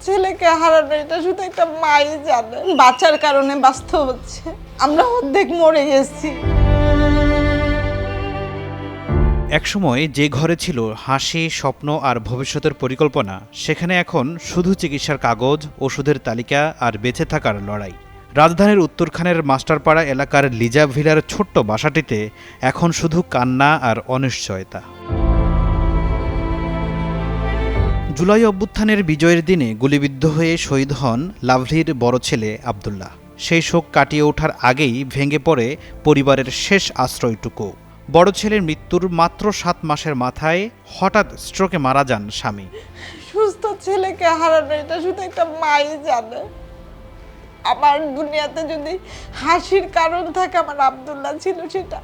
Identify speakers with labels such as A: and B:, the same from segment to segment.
A: ছেলেকে হারানো এটা শুধু একটা মাই জানে। বাচ্চার কারণে বাস্তব হচ্ছে, আমরা অর্ধেক মরে গেছি।
B: একসময় যে ঘরে ছিল হাসি, স্বপ্ন আর ভবিষ্যতের পরিকল্পনা, সেখানে এখন শুধু চিকিৎসার কাগজ, ওষুধের তালিকা আর বেঁচে থাকার লড়াই। রাজধানীর উত্তরখানের মাস্টারপাড়া এলাকার লিজা ভিলার ছোট্ট বাসাটিতে এখন শুধু কান্না আর অনিশ্চয়তা। জুলাই অভ্যুত্থানের বিজয়ের দিনে গুলিবিদ্ধ হয়ে শহীদ হন লাভলির বড় ছেলে আবদুল্লাহ। সেই শোক কাটিয়ে ওঠার আগেই ভেঙে পড়ে পরিবারের শেষ আশ্রয়টুকু। বড় ছেলের মৃত্যুর মাত্র 7 মাসের মাথায় হঠাৎ স্ট্রোকে মারা যান স্বামী।
A: সুস্থ ছেলেকে হারানো এটা শুধু একটা মাই জানে। আমার দুনিয়াতে যদি হাসির কারণ থাকে, আমার আব্দুল্লাহ ছিল সেটা।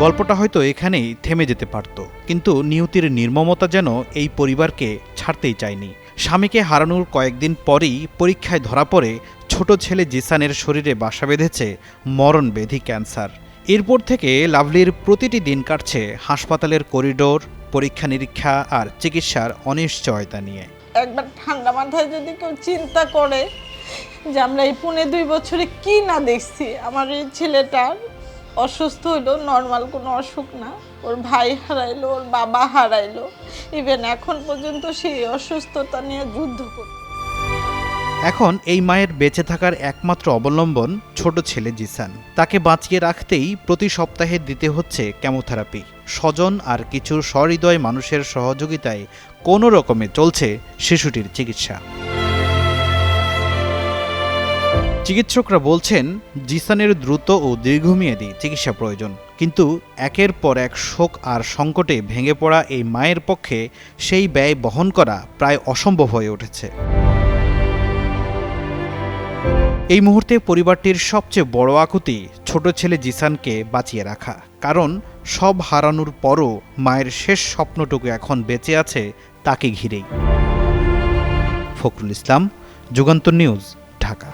B: গল্পটা হয়তো এখানেই থেমে যেতে পারত, কিন্তু নিয়তির নির্মমতা যেন এই পরিবারকে ছাড়তেই চায়নি। স্বামীকে হারানোর কয়েকদিন পরেই পরীক্ষায় ধরা পড়ে ছোট ছেলে জিসানের শরীরে বাসা বেঁধেছে মরণব্যাধি ক্যান্সার। এরপর থেকে লাভলির প্রতিটি দিন কাটছে হাসপাতালের করিডোর, পরীক্ষা নিরীক্ষা আর চিকিৎসার অনিশ্চয়তা নিয়ে।
A: একবার ঠান্ডা মাথায় যদি কেউ চিন্তা করে যে আমরা এই 2.5 বছরে কি না দেখছি। আমার এই ছেলেটার অসুস্থ হইলো, নর্মাল কোনো অসুখ না, ওর ভাই হারাইলো, ওর বাবা হারাইলো, ইভেন এখন পর্যন্ত সেই অসুস্থতা নিয়ে যুদ্ধ করে।
B: এখন এই মায়ের বেঁচে থাকার একমাত্র অবলম্বন ছোট ছেলে জিসান। তাকে বাঁচিয়ে রাখতেই প্রতি সপ্তাহে দিতে হচ্ছে কেমোথেরাপি। স্বজন আর কিছু সহৃদয় মানুষের সহযোগিতায় কোনো রকমে চলছে শিশুটির চিকিৎসা। চিকিৎসকরা বলছেন জিসানের দ্রুত ও দীর্ঘমেয়াদী চিকিৎসা প্রয়োজন, কিন্তু একের পর এক শোক আর সংকটে ভেঙে পড়া এই মায়ের পক্ষে সেই ব্যয় বহন করা প্রায় অসম্ভব হয়ে উঠেছে। এই মুহূর্তে পরিবারটির সবচেয়ে বড় আকুতি ছোট ছেলে জিসানকে বাঁচিয়ে রাখা, কারণ সব হারানোর পরও মায়ের শেষ স্বপ্নটুকু এখন বেঁচে আছে তাকে ঘিরেই। ফখরুল ইসলাম, যুগান্তর নিউজ, ঢাকা।